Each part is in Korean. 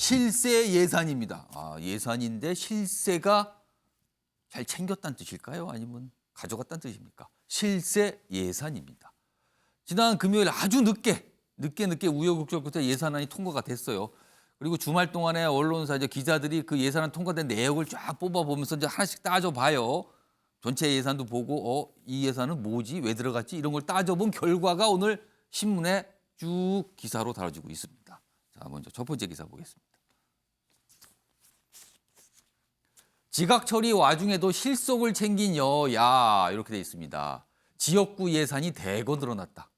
실세 예산입니다. 예산인데 실세가 잘 챙겼다는 뜻일까요? 아니면 가져갔다는 뜻입니까? 실세 예산입니다. 지난 금요일 아주 늦게 우여곡절 끝에 예산안이 통과가 됐어요. 그리고 주말 동안에 언론사 기자들이 그 예산안 통과된 내역을 쫙 뽑아보면서 이제 하나씩 따져봐요. 전체 예산도 보고 이 예산은 뭐지? 왜 들어갔지? 이런 걸 따져본 결과가 오늘 신문에 쭉 기사로 다뤄지고 있습니다. 자, 먼저 첫 번째 기사 보겠습니다. 지각 처리 와중에도 실속을 챙긴 여야 이렇게 돼 있습니다. 지역구 예산이 대거 늘어났다.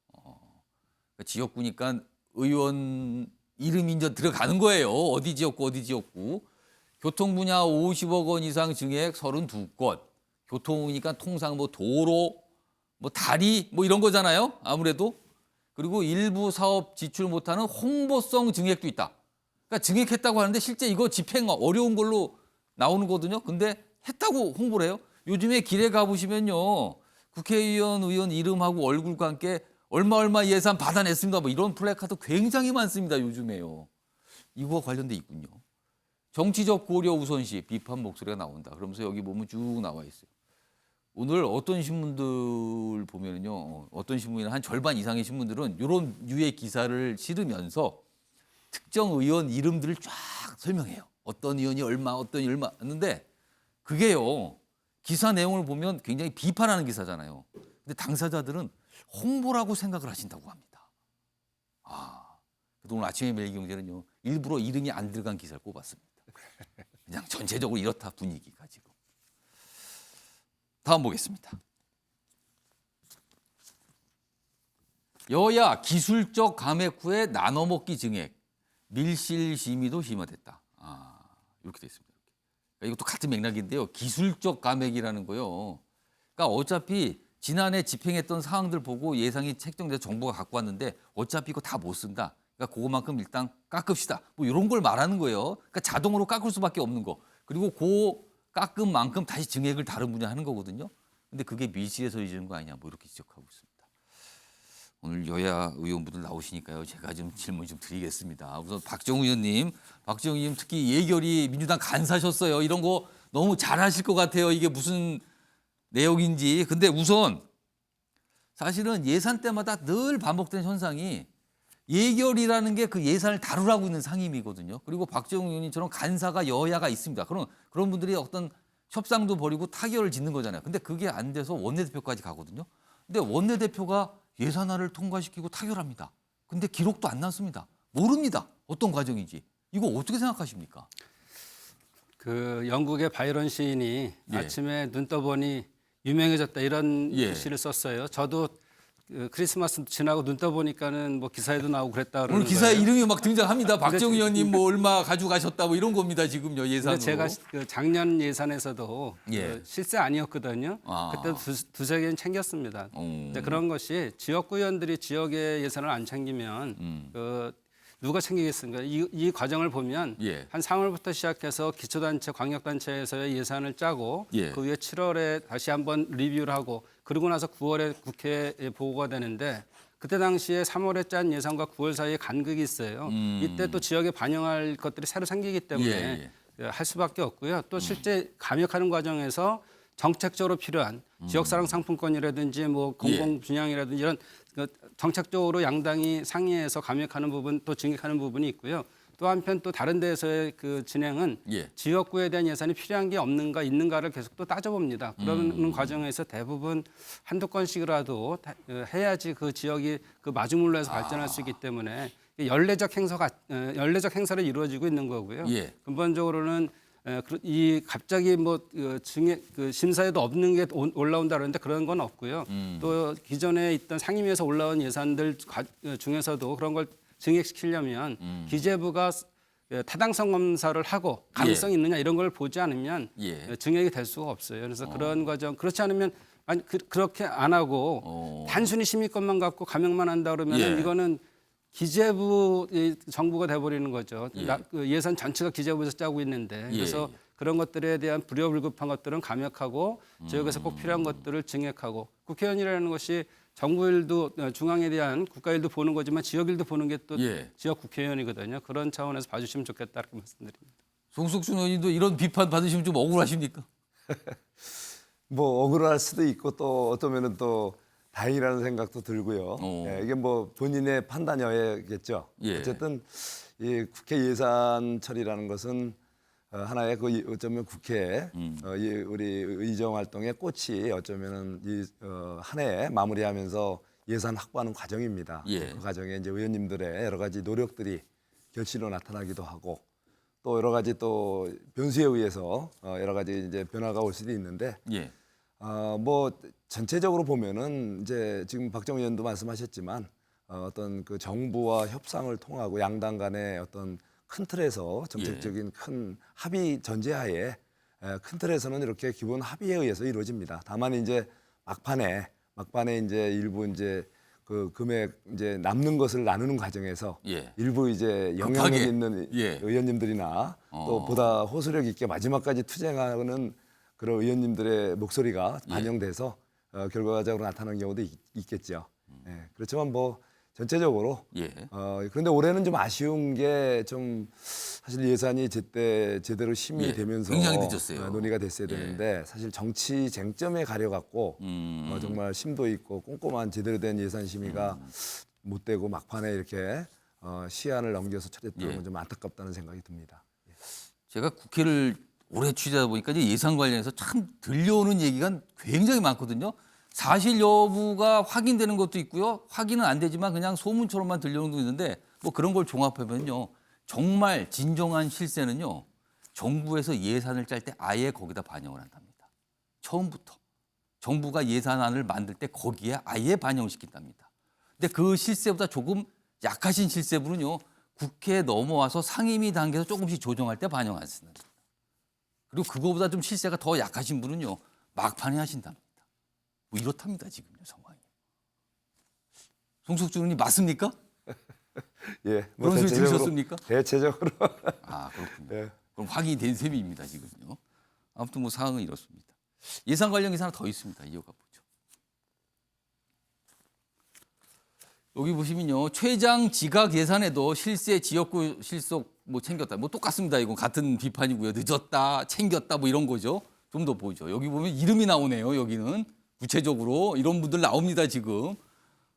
지역구니까 의원 이름이 이제 들어가는 거예요. 어디 지역구. 교통 분야 50억 원 이상 증액 32건. 교통이니까 통상 뭐 도로, 뭐 다리 뭐 이런 거잖아요. 아무래도. 그리고 일부 사업 지출 못하는 홍보성 증액도 있다. 그러니까 증액했다고 하는데 실제 이거 집행 어려운 걸로 나오는 거거든요. 근데 했다고 홍보를 해요. 요즘에 길에 가보시면요. 국회의원, 의원 이름하고 얼굴과 함께 얼마 예산 받아냈습니다. 뭐 이런 플래카드 굉장히 많습니다. 요즘에요. 이거와 관련돼 있군요. 정치적 고려 우선시 비판 목소리가 나온다. 그러면서 여기 보면 쭉 나와 있어요. 오늘 어떤 신문들 보면요. 어떤 신문이나 한 절반 이상의 신문들은 이런 유의 기사를 실으면서 특정 의원 이름들을 쫙 설명해요. 어떤 의원이 얼마, 어떤 의원이 얼마 했는데 그게요. 기사 내용을 보면 굉장히 비판하는 기사잖아요. 근데 당사자들은 홍보라고 생각을 하신다고 합니다. 오늘 아침에 매일경제는요. 일부러 이름이 안 들어간 기사를 꼽았습니다. 그냥 전체적으로 이렇다 분위기가 지금. 다음 보겠습니다. 여야 기술적 감액 후에 나눠먹기 증액, 밀실 심의도 심화됐다. 이렇게 돼 있습니다. 이것도 같은 맥락인데요. 기술적 감액이라는 거요. 그러니까 어차피 지난해 집행했던 사항들 보고 예상이 책정돼서 정부가 갖고 왔는데 어차피 이거 다 못 쓴다. 그러니까 그거만큼 일단 깎읍시다. 뭐 이런 걸 말하는 거예요. 그러니까 자동으로 깎을 수밖에 없는 거. 그리고 그 깎은 만큼 다시 증액을 다른 분야 하는 거거든요. 근데 그게 밀실에서 이루는 거 아니냐. 뭐 이렇게 지적하고 있습니다. 오늘 여야 의원분들 나오시니까요. 제가 좀 질문 좀 드리겠습니다. 우선 박정우 의원님 특히 예결위 민주당 간사셨어요. 이런 거 너무 잘하실 것 같아요. 이게 무슨 내용인지. 근데 우선 사실은 예산 때마다 늘 반복되는 현상이 예결이라는 게 그 예산을 다루라고 있는 상임이거든요. 그리고 박정우 의원님처럼 간사가 여야가 있습니다. 그런 분들이 어떤 협상도 벌이고 타결을 짓는 거잖아요. 근데 그게 안 돼서 원내대표까지 가거든요. 근데 원내대표가 예산안을 통과시키고 타결합니다. 근데 기록도 안 남습니다. 모릅니다. 어떤 과정인지. 이거 어떻게 생각하십니까? 그 영국의 바이런 시인이 예. 아침에 눈 떠보니 유명해졌다 이런 예. 시를 썼어요. 저도 그 크리스마스 지나고 눈 떠보니까는 뭐 기사에도 나오고 그랬다 그러는 오늘 기사에 거예요. 이름이 막 등장합니다. 박정우 의원님 뭐 얼마 가져가셨다 뭐 이런 겁니다. 지금요 예산으로. 근데 제가 그 작년 예산에서도 예. 그 실세 아니었거든요. 그때도 두세 개는 챙겼습니다. 근데 그런 것이 지역구 의원들이 지역의 예산을 안 챙기면 그 누가 챙기겠습니까? 이 과정을 보면 예. 한 3월부터 시작해서 기초단체, 광역단체에서의 예산을 짜고 예. 그 후에 7월에 다시 한번 리뷰를 하고 그러고 나서 9월에 국회에 보고가 되는데 그때 당시에 3월에 짠 예산과 9월 사이에 간극이 있어요. 이때 또 지역에 반영할 것들이 새로 생기기 때문에 할 수밖에 없고요. 또 실제 감역하는 과정에서 정책적으로 필요한 지역사랑 상품권이라든지 뭐 공공 분양이라든지 이런 그 정책적으로 양당이 상의해서 감액하는 부분 또 증액하는 부분이 있고요. 또 한편 또 다른 데에서의 그 진행은 지역구에 대한 예산이 필요한 게 없는가 있는가를 계속 또 따져봅니다. 그러는 과정에서 대부분 한두 건씩이라도 해야지 그 지역이 그 마중물로 해서 발전할 수 있기 때문에 연례적 행사를 이루어지고 있는 거고요. 근본적으로는 이 갑자기 뭐 증액 그 심사에도 없는 게 올라온다 그러는데 그런 건 없고요. 또 기존에 있던 상임위에서 올라온 예산들 중에서도 그런 걸 증액시키려면 기재부가 타당성 검사를 하고 가능성이 있느냐 이런 걸 보지 않으면 증액이 될 수가 없어요. 그래서 그런 과정 그렇지 않으면 그렇게 안 하고 단순히 심의권만 갖고 감액만 한다 그러면 이거는 기재부 정부가 돼버리는 거죠. 예산 전체가 기재부에서 짜고 있는데 그래서 그런 것들에 대한 불효불급한 것들은 감액하고 지역에서 꼭 필요한 것들을 증액하고 국회의원이라는 것이 정부 일도 중앙에 대한 국가 일도 보는 거지만 지역 일도 보는 게 또 예. 지역 국회의원이거든요. 그런 차원에서 봐주시면 좋겠다 이렇게 말씀드립니다. 송석준 의원님도 이런 비판 받으시면 좀 억울하십니까? 뭐 억울할 수도 있고 또 어쩌면은 또 다행이라는 생각도 들고요. 예, 이게 뭐 본인의 판단이겠죠. 예. 어쨌든 이 국회 예산 처리라는 것은 하나의 그 어쩌면 국회 이 우리 의정 활동의 꽃이 어쩌면은 이 한 해 마무리하면서 예산 확보하는 과정입니다. 예. 그 과정에 이제 의원님들의 여러 가지 노력들이 결실로 나타나기도 하고 또 여러 가지 또 변수에 의해서 여러 가지 이제 변화가 올 수도 있는데 예. 뭐 전체적으로 보면은 이제 지금 박정 의원도 말씀하셨지만 어떤 그 정부와 협상을 통하고 양당 간의 어떤 큰 틀에서 정책적인 큰 합의 전제하에 큰 틀에서는 이렇게 기본 합의에 의해서 이루어집니다. 다만 이제 막판에 이제 일부 이제 그 금액 이제 남는 것을 나누는 과정에서 예. 일부 이제 영향력 급하게. 있는 예. 의원님들이나 또 보다 호소력 있게 마지막까지 투쟁하는 그런 의원님들의 목소리가 반영돼서 결과적으로 나타나는 경우도 있겠죠. 예. 그렇지만 뭐 전체적으로 예. 그런데 올해는 좀 아쉬운 게 좀 사실 예산이 제때 제대로 심의되면서 굉장히 늦었어요. 논의가 됐어야 되는데 사실 정치 쟁점에 가려 갖고 정말 심도 있고 꼼꼼한 제대로 된 예산 심의가 못 되고 막판에 이렇게 시한을 넘겨서 처리했다는 건 좀 안타깝다는 생각이 듭니다. 제가 국회를 오래 취재하다 보니까 이제 예산 관련해서 참 들려오는 얘기가 굉장히 많거든요. 사실 여부가 확인되는 것도 있고요. 확인은 안 되지만 그냥 소문처럼만 들려오는 것도 있는데 뭐 그런 걸 종합하면요. 정말 진정한 실세는요. 정부에서 예산을 짤 때 아예 거기다 반영을 한답니다. 처음부터. 정부가 예산안을 만들 때 거기에 아예 반영시킨답니다. 근데 그 실세보다 조금 약하신 실세분은요. 국회에 넘어와서 상임위 단계에서 조금씩 조정할 때 반영 안 쓰는. 그리고 그거보다 좀 실세가 더 약하신 분은요. 막판에 하신답니다. 뭐 이렇답니다. 지금요 상황이. 송석준 의원님 맞습니까? 예, 그런 소리 들으셨습니까? 대체적으로 아 그렇군요. 예. 그럼 확인이 된 셈입니다. 지금요. 아무튼 뭐 상황은 이렇습니다. 예산 관련 기사 하나 더 있습니다. 이어가 보죠. 여기 보시면요. 최장 지각 예산에도 실세 지역구 실속 뭐 챙겼다. 뭐 똑같습니다. 이건 같은 비판이고요. 늦었다, 챙겼다 뭐 이런 거죠. 좀 더 보죠. 여기 보면 이름이 나오네요. 여기는 구체적으로 이런 분들 나옵니다. 지금.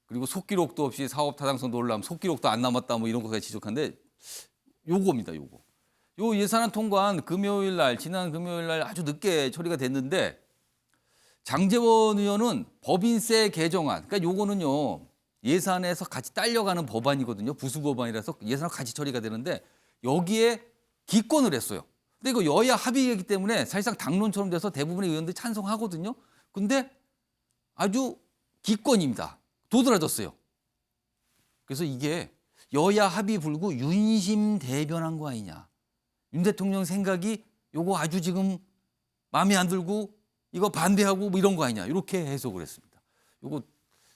그리고 속기록도 없이 사업 타당성 논란, 속기록도 안 남았다 뭐 이런 거까지 지적한데 요겁니다. 요거. 요 예산안 통과한 금요일 날, 지난 금요일 날 아주 늦게 처리가 됐는데 장제원 의원은 법인세 개정안, 그러니까 요거는요 예산에서 같이 딸려가는 법안이거든요. 부수 법안이라서 예산과 같이 처리가 되는데 여기에 기권을 했어요. 근데 이거 여야 합의이기 때문에 사실상 당론처럼 돼서 대부분의 의원들이 찬성하거든요. 근데 아주 기권입니다. 도드라졌어요. 그래서 이게 여야 합의 불구 윤심 대변한 거 아니냐. 윤 대통령 생각이 요거 아주 지금 마음에 안 들고 이거 반대하고 뭐 이런 거 아니냐. 이렇게 해석을 했습니다. 요거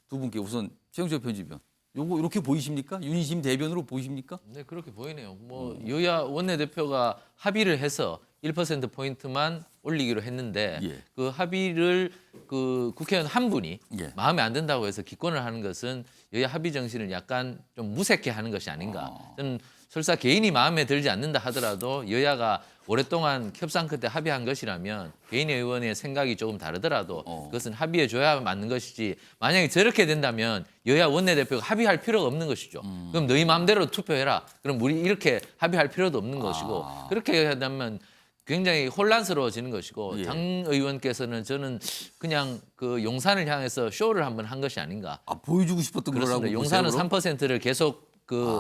두 분께 우선 최영철 편집위원. 요거 이렇게 보이십니까? 윤심 대변으로 보이십니까? 네, 그렇게 보이네요. 뭐 여야 원내대표가 합의를 해서 1% 포인트만 올리기로 했는데 예. 그 합의를 그 국회의원 한 분이 예. 마음에 안 든다고 해서 기권을 하는 것은 여야 합의 정신을 약간 좀 무색해 하는 것이 아닌가. 저는 설사 개인이 마음에 들지 않는다 하더라도 여야가 오랫동안 협상 끝에 합의한 것이라면 개인 의원의 생각이 조금 다르더라도 그것은 합의해 줘야 맞는 것이지 만약에 저렇게 된다면 여야 원내대표가 합의할 필요가 없는 것이죠. 그럼 너희 마음대로 투표해라. 그럼 우리 이렇게 합의할 필요도 없는 것이고 그렇게 하면 굉장히 혼란스러워지는 것이고 예. 당 의원께서는 저는 그냥 그 용산을 향해서 쇼를 한번 한 것이 아닌가. 아, 보여주고 싶었던 거라고 그렇습니다. 보세요, 용산은 그럼? 3%를 계속 그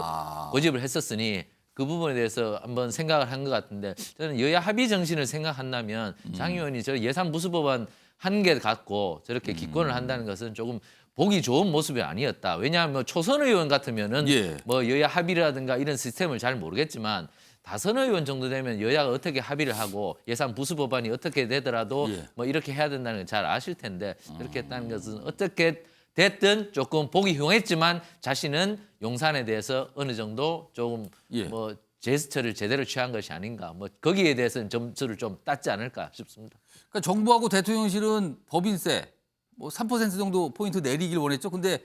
고집을 했었으니 그 부분에 대해서 한번 생각을 한 것 같은데 저는 여야 합의 정신을 생각한다면 장 의원이 저 예산 부수법안 한 개 갖고 저렇게 기권을 한다는 것은 조금 보기 좋은 모습이 아니었다. 왜냐하면 뭐 초선 의원 같으면은 예. 뭐 여야 합의라든가 이런 시스템을 잘 모르겠지만 다선 의원 정도 되면 여야가 어떻게 합의를 하고 예산 부수 법안이 어떻게 되더라도 예. 뭐 이렇게 해야 된다는 걸 잘 아실 텐데 그렇게 했다는 것은 어떻게 됐든 조금 보기 흉했지만 자신은 용산에 대해서 어느 정도 조금 예. 뭐 제스처를 제대로 취한 것이 아닌가. 뭐 거기에 대해서는 점수를 좀 땄지 않을까 싶습니다. 그러니까 정부하고 대통령실은 법인세 뭐 3% 정도 포인트 내리길 원했죠. 근데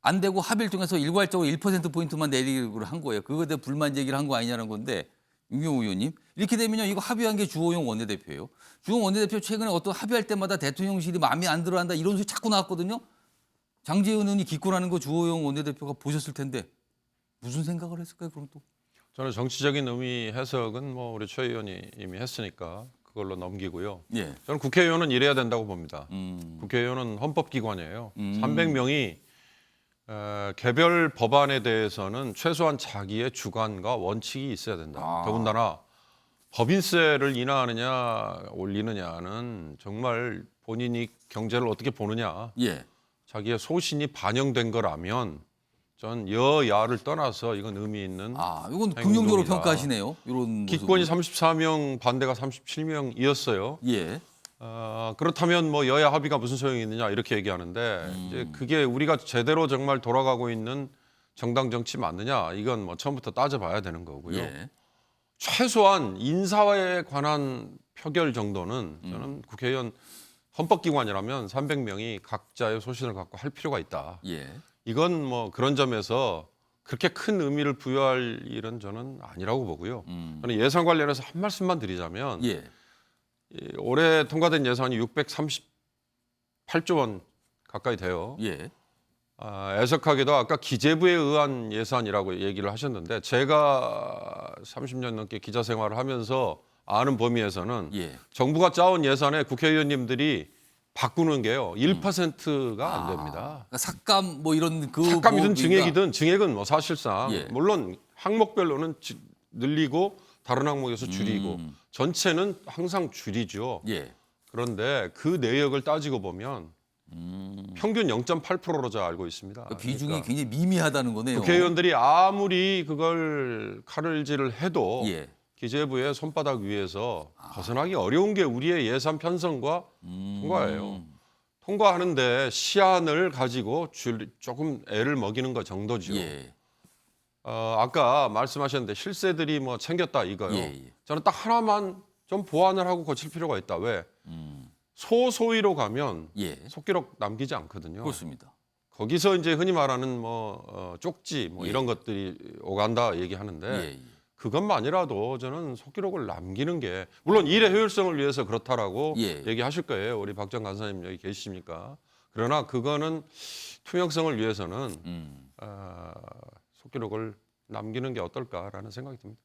안 되고 합의를 통해서 일괄적으로 1% 포인트만 내리기로 한 거예요. 그거에 대해 불만 제기를 한 거 아니냐는 건데 윤경호 의원님 이렇게 되면요 이거 합의한 게 주호영 원내대표예요. 주호영 원내대표 최근에 어떤 합의할 때마다 대통령실이 마음에 안 들어한다 이런 소리 자꾸 나왔거든요. 장제원 의원이 기권하는 거 주호영 원내대표가 보셨을 텐데 무슨 생각을 했을까요? 그럼 또 저는 정치적인 의미 해석은 뭐 우리 최 의원이 이미 했으니까 그걸로 넘기고요. 예. 저는 국회의원은 이래야 된다고 봅니다. 음. 국회의원은 헌법기관이에요. 300명이 개별 법안에 대해서는 최소한 자기의 주관과 원칙이 있어야 된다. 아. 더군다나 법인세를 인하하느냐 올리느냐는 정말 본인이 경제를 어떻게 보느냐, 예. 자기의 소신이 반영된 거라면 전 여야를 떠나서 이건 의미 있는 아, 이건 긍정적으로 행동이다. 평가하시네요. 이런 기권이 모습은. 34명, 반대가 37명이었어요. 예. 그렇다면 뭐 여야 합의가 무슨 소용이 있느냐 이렇게 얘기하는데 이제 그게 우리가 제대로 정말 돌아가고 있는 정당 정치 맞느냐 이건 뭐 처음부터 따져봐야 되는 거고요. 예. 최소한 인사에 관한 표결 정도는 저는 국회의원 헌법기관이라면 300명이 각자의 소신을 갖고 할 필요가 있다. 예. 이건 뭐 그런 점에서 그렇게 큰 의미를 부여할 일은 저는 아니라고 보고요. 저는 예산 관련해서 한 말씀만 드리자면 예. 올해 통과된 예산이 638조 원 가까이 돼요. 예. 애석하게도 아까 기재부에 의한 예산이라고 얘기를 하셨는데 제가 30년 넘게 기자 생활을 하면서 아는 범위에서는 예. 정부가 짜온 예산에 국회의원님들이 바꾸는 게요 1%가 안 됩니다. 그러니까 삭감 뭐 이런 그 삭감이든 뭐 증액이든 증액은 뭐 사실상 예. 물론 항목별로는 늘리고 다른 항목에서 줄이고 전체는 항상 줄이죠. 예. 그런데 그 내역을 따지고 보면 평균 0.8%로 저 알고 있습니다. 그 비중이 그러니까 굉장히 미미하다는 거네요. 국회의원들이 아무리 그걸 칼을질을 해도 예. 기재부의 손바닥 위에서 벗어나기 어려운 게 우리의 예산 편성과 통과예요. 통과하는데 시안을 가지고 조금 애를 먹이는 것 정도죠. 예. 아까 말씀하셨는데 실세들이 뭐 챙겼다 이거요. 예, 예. 저는 딱 하나만 좀 보완을 하고 고칠 필요가 있다. 왜? 소소위로 가면 예. 속기록 남기지 않거든요. 그렇습니다. 거기서 이제 흔히 말하는 뭐 쪽지 뭐 예. 이런 것들이 오간다 얘기하는데 예. 예. 그것만이라도 저는 속기록을 남기는 게 물론 일의 효율성을 위해서 그렇다라고 예. 얘기하실 거예요. 우리 박정 간사님 여기 계시니까. 그러나 그거는 투명성을 위해서는 속기록을 남기는 게 어떨까라는 생각이 듭니다.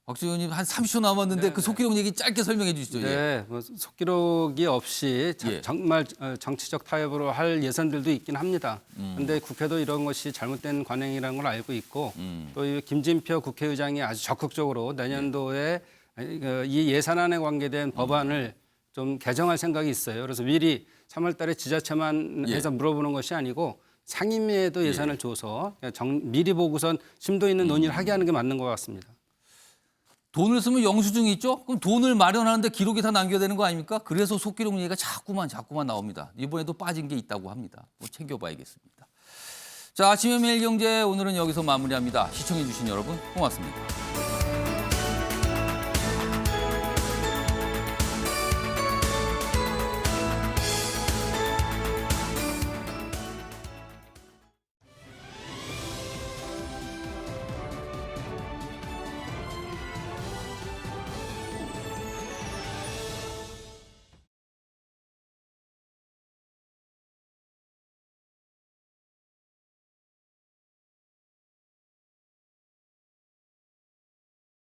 박지원 의원님 한 30초 남았는데 그 속기록 얘기 짧게 설명해 주시죠. 예. 네, 뭐 속기록이 없이 예. 정말 정치적 타협으로 할 예산들도 있긴 합니다. 그런데 국회도 이런 것이 잘못된 관행이라는 걸 알고 있고 또 이 김진표 국회의장이 아주 적극적으로 내년도에 이 예산안에 관계된 법안을 좀 개정할 생각이 있어요. 그래서 미리 3월 달에 지자체만 예. 해서 물어보는 것이 아니고 상임위에도 예산을 줘서 미리 보고선 심도 있는 논의를 하게 하는 게 맞는 것 같습니다. 돈을 쓰면 영수증이 있죠? 그럼 돈을 마련하는데 기록이 다 남겨야 되는 거 아닙니까? 그래서 속기록 얘기가 자꾸만 나옵니다. 이번에도 빠진 게 있다고 합니다. 뭐 챙겨봐야겠습니다. 자, 아침의 매일경제 오늘은 여기서 마무리합니다. 시청해 주신 여러분 고맙습니다.